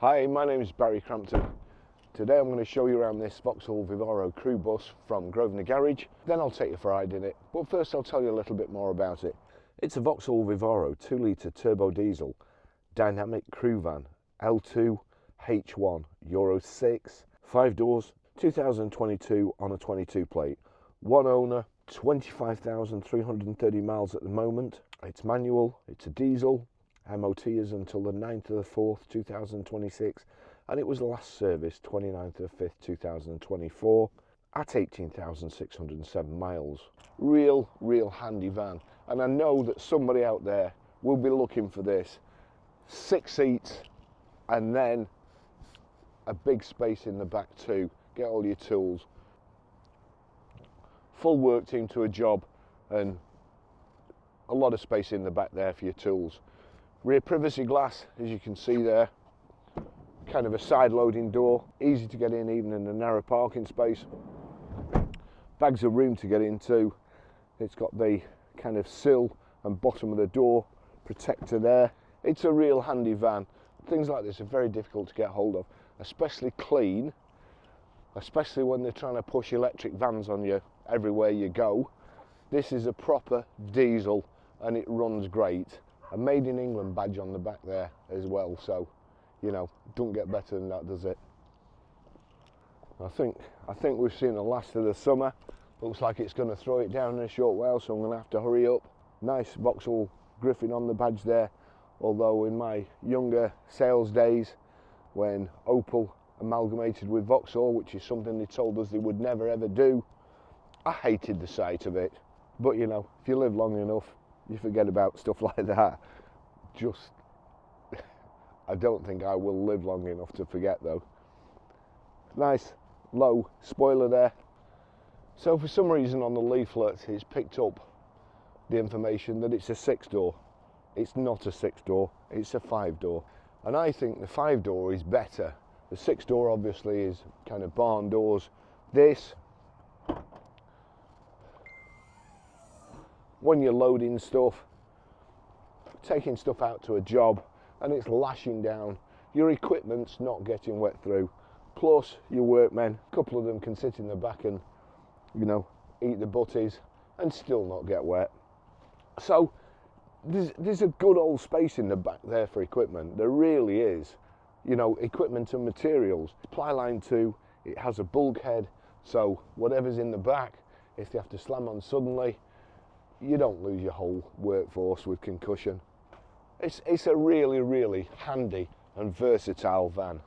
Hi, my name is Barrie Crampton. Today I'm going to show you around this VAUXHALL Vivaro crew bus from Grosvenor Garage. Then I'll take you for a ride in it, but first I'll tell you a little bit more about it. It's a VAUXHALL Vivaro 2-litre turbo diesel dynamic crew van L2H1 Euro 6, 5 doors, 2022 on a 22 plate, one owner, 25,330 miles at the moment. It's manual, it's a diesel. MOT is until the 9th of the 4th, 2026, and it was last serviced 29th of the 5th, 2024 at 18,607 miles. Real handy van, and I know that somebody out there will be looking for this. 6 seats and then a big space in the back too. Get all your tools. Full work team to a job and a lot of space in the back there for your tools. Rear privacy glass, as you can see there, kind of a side loading door, easy to get in even in a narrow parking space. Bags of room to get into. It's got the kind of sill and bottom of the door protector there. It's a real handy van. Things like this are very difficult to get hold of, especially clean, especially when they're trying to push electric vans on you everywhere you go. This is a proper diesel and it runs great. A made in England badge on the back there as well, so you know, don't get better than that, does it? I think we've seen the last of the summer. Looks like it's going to throw it down in a short while, so I'm going to have to hurry up. Nice VAUXHALL Griffin on the badge there, although in my younger sales days when Opel amalgamated with VAUXHALL, which is something they told us they would never ever do, I hated the sight of it. But you know, if you live long enough, you forget about stuff like that. I don't think I will live long enough to forget though. Nice low spoiler there. So for some reason on the leaflet it's picked up the information that it's a 6-door. It's not a 6-door, it's a 5-door. And I think the 5-door is better. The 6-door obviously is kind of barn doors. This, when you're loading stuff, taking stuff out to a job and it's lashing down, your equipment's not getting wet through. Plus your workmen, a couple of them can sit in the back and, you know, eat the butties and still not get wet. So there's a good old space in the back there for equipment. There really is. You know, equipment and materials. Plyline 2, it has a bulkhead, so whatever's in the back, if they have to slam on suddenly, you don't lose your whole workforce with concussion. It's a really handy and versatile van.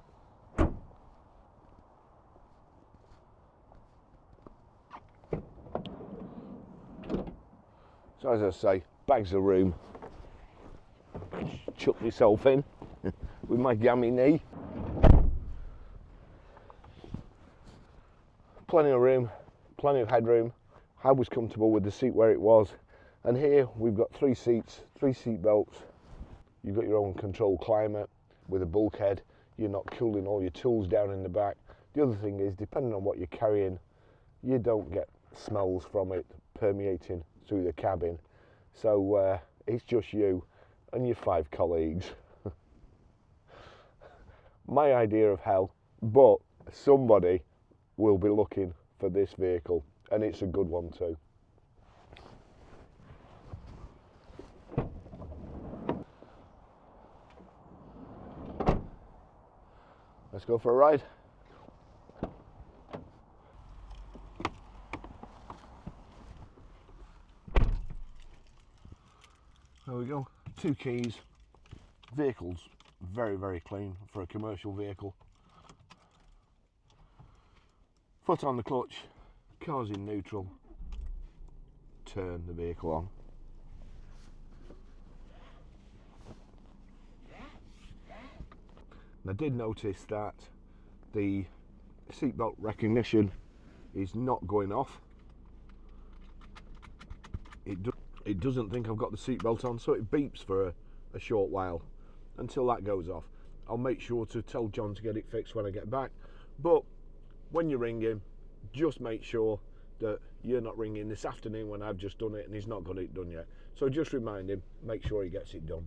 So as I say, bags of room. Chuck myself in with my gammy knee. Plenty of room, plenty of headroom. I was comfortable with the seat where it was, and here we've got 3 seats, 3 seat belts. You've got your own controlled climate with a bulkhead. You're not cooling all your tools down in the back. The other thing is, depending on what you're carrying, you don't get smells from it permeating through the cabin. So it's just you and your 5 colleagues. My idea of hell, but somebody will be looking for this vehicle. And it's a good one too. Let's go for a ride. There we go. 2 keys. Vehicle's very clean for a commercial vehicle. Foot on the clutch. Car's in neutral. Turn the vehicle on. And I did notice that the seatbelt recognition is not going off. It doesn't think I've got the seatbelt on, so it beeps for a short while until that goes off. I'll make sure to tell John to get it fixed when I get back. But when you ring him, just make sure that you're not ringing this afternoon when I've just done it and he's not got it done yet. So just remind him, make sure he gets it done.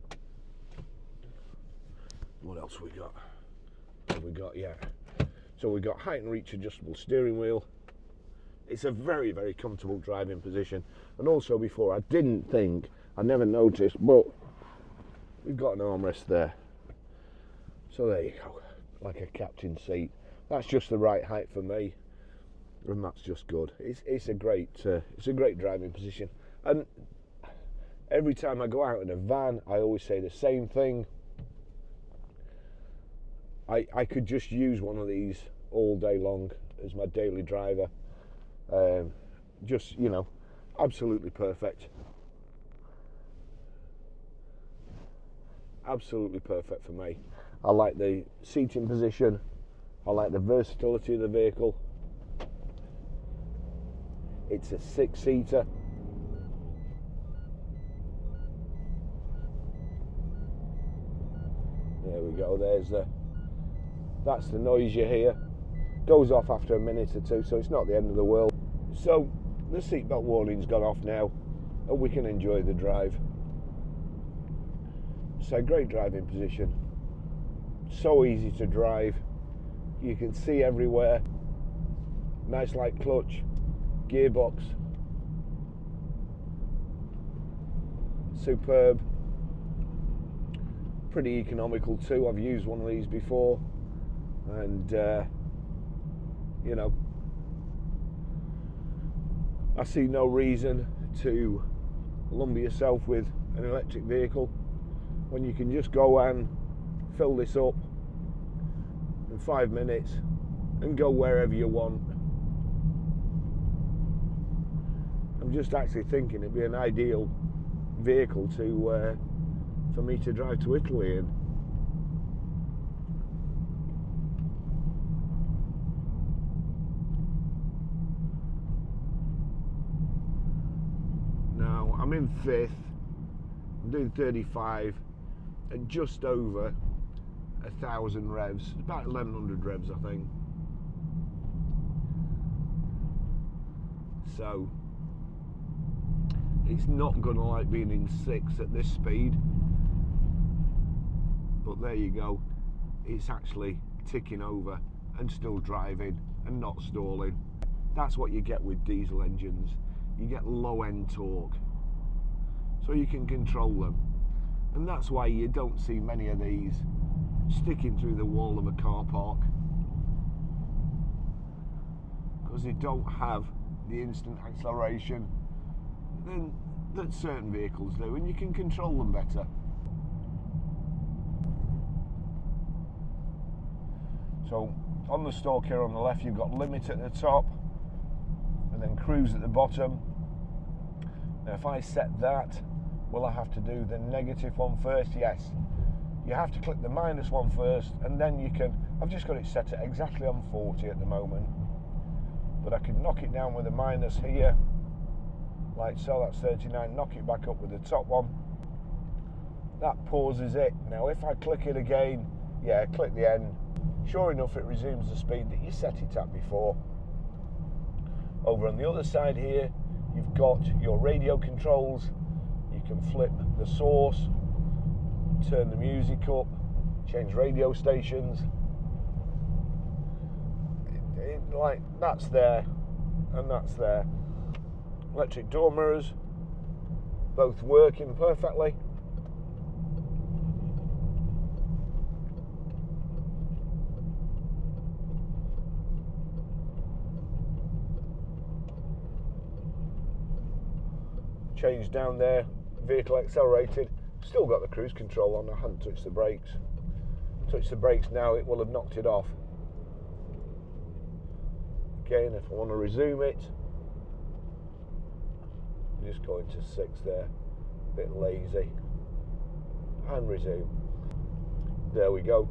What else we got? have we got? Yeah. So we've got height and reach adjustable steering wheel. It's a very, very comfortable driving position. And also before, I didn't think, I never noticed, but we've got an armrest there. So there you go, like a captain seat. That's just the right height for me, and that's just good. It's a great driving position. And every time I go out in a van, I always say the same thing. I could just use one of these all day long as my daily driver. Just, you know, absolutely perfect. Absolutely perfect for me. I like the seating position. I like the versatility of the vehicle. It's a 6-seater. There we go, that's the noise you hear. Goes off after a minute or two, so it's not the end of the world. So the seatbelt warning's gone off now, and we can enjoy the drive. So great driving position. So easy to drive. You can see everywhere. Nice light clutch, gearbox. Superb. Pretty economical too. I've used one of these before, and you know, I see no reason to lumber yourself with an electric vehicle when you can just go and fill this up in 5 minutes and go wherever you want. I'm just actually thinking it'd be an ideal vehicle to for me to drive to Italy in. Now I'm in 5th, I'm doing 35 at just over 1,000 revs, about 1,100 revs I think. So it's not gonna like being in 6th at this speed, but there you go, it's actually ticking over and still driving and not stalling. That's what you get with diesel engines. You get low end torque, so you can control them, and that's why you don't see many of these sticking through the wall of a car park, because they don't have the instant acceleration that certain vehicles do, and you can control them better. So on the stalk here on the left, you've got limit at the top and then cruise at the bottom. Now if I set that, will I have to do the -1 first? Yes. You have to click the -1 first, and then you can, I've just got it set at exactly on 40 at the moment, but I can knock it down with a minus here, like so, that's 39, knock it back up with the top one. That pauses it. Now if I click it again, yeah, click the end, sure enough it resumes the speed that you set it at before. Over on the other side here, you've got your radio controls. You can flip the source, turn the music up, change radio stations. Like, that's there and that's there. Electric door mirrors, both working perfectly. Change down there, vehicle accelerated, still got the cruise control on, I hadn't touched the brakes. Touch the brakes now, it will have knocked it off. Again, if I want to resume it, just go into 6 there, a bit lazy, and resume. There we go.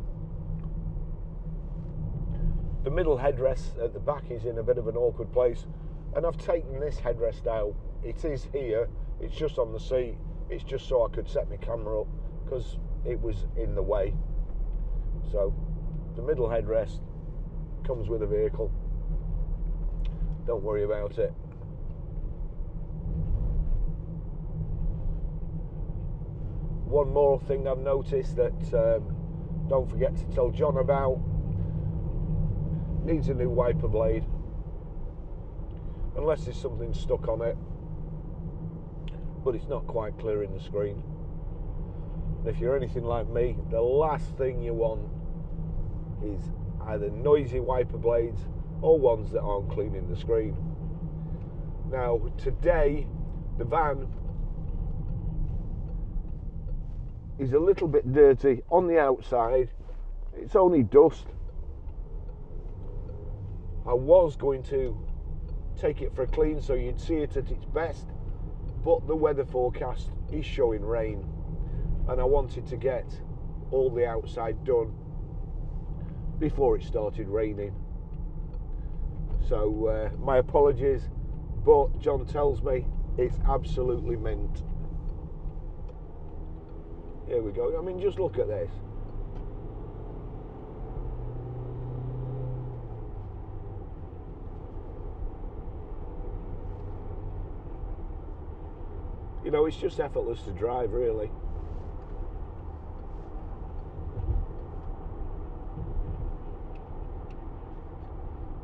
The middle headrest at the back is in a bit of an awkward place, and I've taken this headrest out. It is here, it's just on the seat, it's just so I could set my camera up because it was in the way. So the middle headrest comes with the vehicle, don't worry about it. One more thing I've noticed that don't forget to tell John about needs a new wiper blade, unless there's something stuck on it, but it's not quite clearing the screen. And if you're anything like me, the last thing you want is either noisy wiper blades or ones that aren't cleaning the screen. Now today the van is a little bit dirty on the outside. It's only dust. I was going to take it for a clean so you'd see it at its best, but the weather forecast is showing rain, and I wanted to get all the outside done before it started raining. So my apologies, but John tells me it's absolutely mint. Here we go. I mean, just look at this. You know, it's just effortless to drive, really.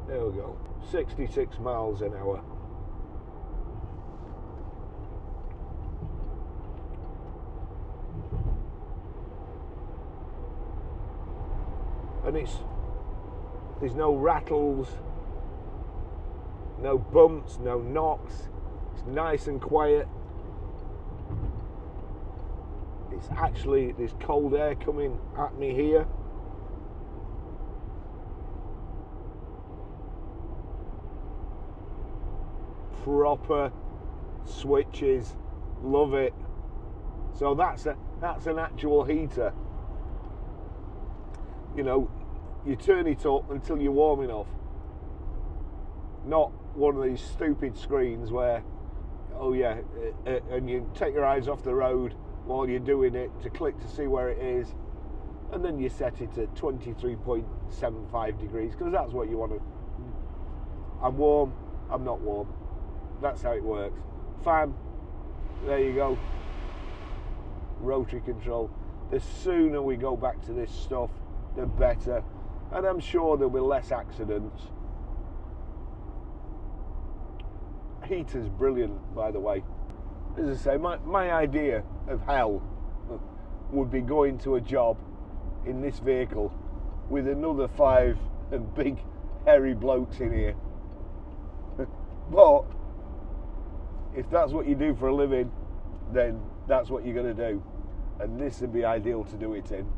There we go. 66 miles an hour. And there's no rattles, no bumps, no knocks. It's nice and quiet. It's actually, there's cold air coming at me here. Proper switches, love it. So that's an actual heater. You know, you turn it up until you're warm enough. Not one of these stupid screens where, oh yeah, and you take your eyes off the road while you're doing it to click to see where it is, and then you set it at 23.75 degrees because that's what you want to. I'm warm, I'm not warm. That's how it works. Fan, there you go. Rotary control. The sooner we go back to this stuff, the better. And I'm sure there'll be less accidents. Heater's brilliant, by the way. As I say, my idea of hell would be going to a job in this vehicle with another 5 big hairy blokes in here. But if that's what you do for a living, then that's what you're going to do. And this would be ideal to do it in.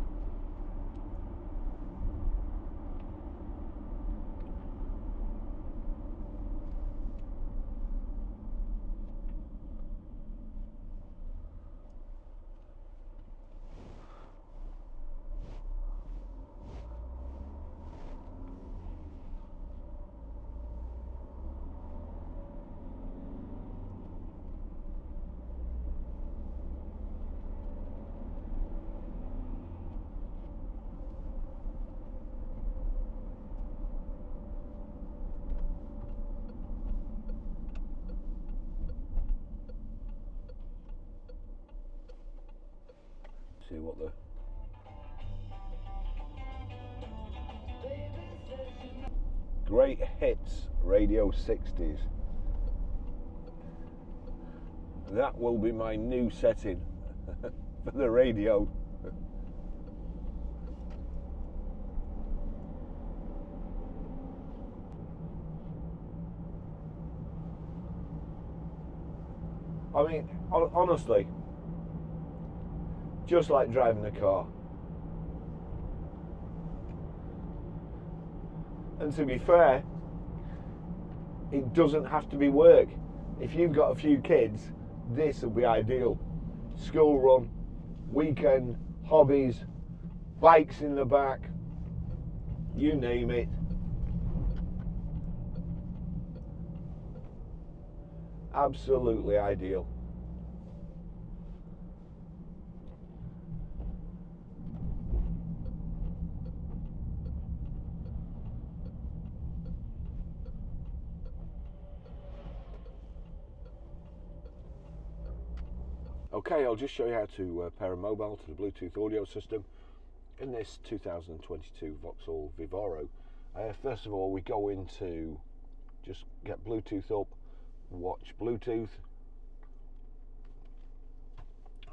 See what the Great Hits Radio 60s. That will be my new setting for the radio. I mean, honestly, just like driving a car. And to be fair, it doesn't have to be work. If you've got a few kids, this will be ideal. School run, weekend, hobbies, bikes in the back, you name it. Absolutely ideal. Okay, I'll just show you how to pair a mobile to the Bluetooth audio system in this 2022 VAUXHALL VIVARO First of all, we go into just get Bluetooth up, watch Bluetooth.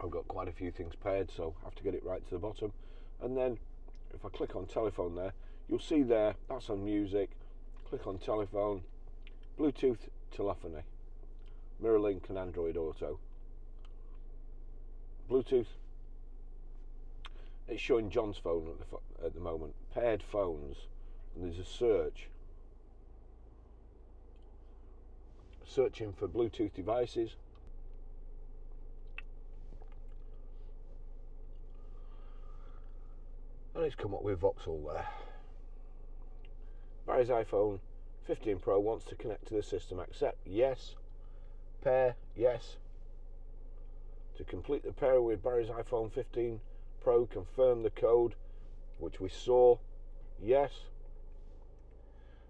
I've got quite a few things paired, so I have to get it right to the bottom. And then if I click on telephone there, you'll see there, that's on music. Click on telephone, Bluetooth telephony, mirror link and Android Auto. Bluetooth, it's showing John's phone at the moment, paired phones, and there's a search. Searching for Bluetooth devices. And it's come up with VAUXHALL there. Barry's iPhone 15 Pro wants to connect to the system. Accept, yes. Pair, yes. To complete the pair with Barry's iPhone 15 Pro, confirm the code, which we saw, yes.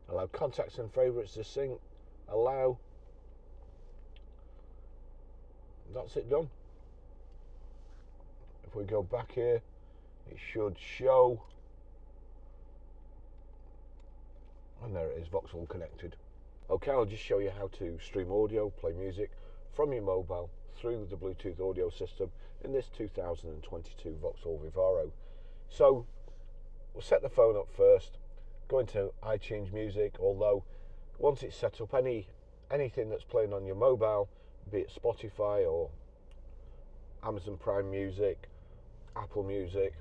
Allow contacts and favourites to sync, allow. That's it done. If we go back here, it should show, and there it is, VAUXHALL connected. Okay, I'll just show you how to stream audio, play music from your mobile through the Bluetooth audio system in this 2022 VAUXHALL Vivaro. So we'll set the phone up first, go into iTunes Music, although once it's set up, anything that's playing on your mobile, be it Spotify or Amazon Prime Music, Apple Music,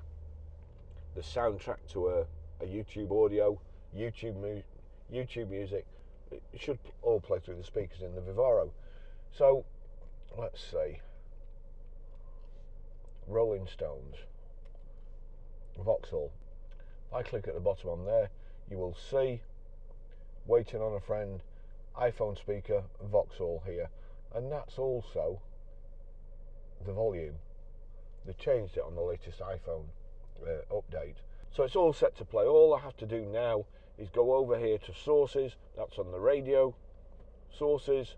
the soundtrack to a YouTube audio, YouTube Music, it should all play through the speakers in the Vivaro. So let's see, Rolling Stones, VAUXHALL. If I click at the bottom on there, you will see Waiting on a Friend, iPhone speaker, VAUXHALL here, and that's also the volume. They changed it on the latest iPhone update. So it's all set to play. All I have to do now is go over here to sources. That's on the radio. Sources.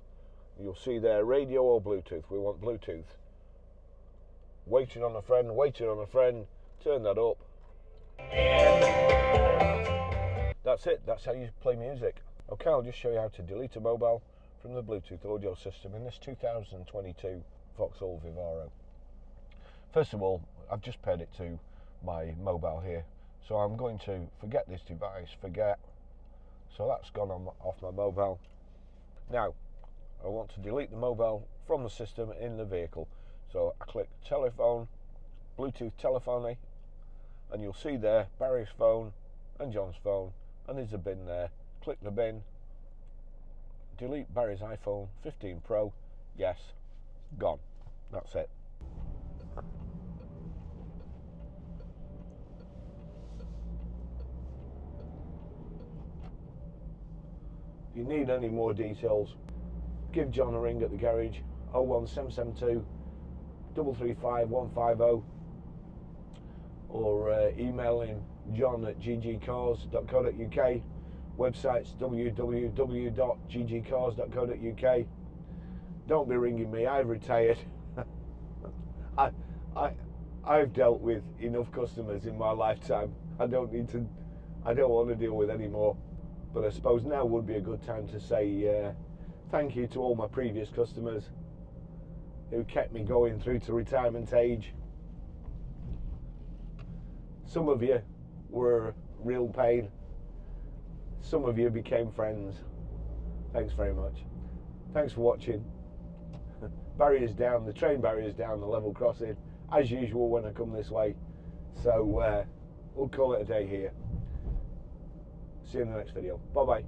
You'll see there radio or Bluetooth. We want Bluetooth. Waiting on a Friend, Waiting on a Friend. Turn that up. That's it. That's how you play music. Okay, I'll just show you how to delete a mobile from the Bluetooth audio system in this 2022 VAUXHALL Vivaro. First of all, I've just paired it to my mobile here, so I'm going to forget this device, forget. So that's gone off my mobile. Now I want to delete the mobile from the system in the vehicle, so I click telephone, Bluetooth telephony, and you'll see there Barry's phone and John's phone, and there's a bin there. Click the bin, delete Barry's iPhone 15 Pro, yes, gone. That's it. If you need any more details, give John a ring at the garage, 01772 335 150, or email him john@ggcars.co.uk. Website's www.ggcars.co.uk. Don't be ringing me, I've retired. I've dealt with enough customers in my lifetime. I don't want to deal with any more. But I suppose now would be a good time to say thank you to all my previous customers who kept me going through to retirement age. Some of you were real pain. Some of you became friends. Thanks very much. Thanks for watching. Barriers down, the train barriers down, the level crossing, as usual when I come this way. So we'll call it a day here. See you in the next video. Bye bye.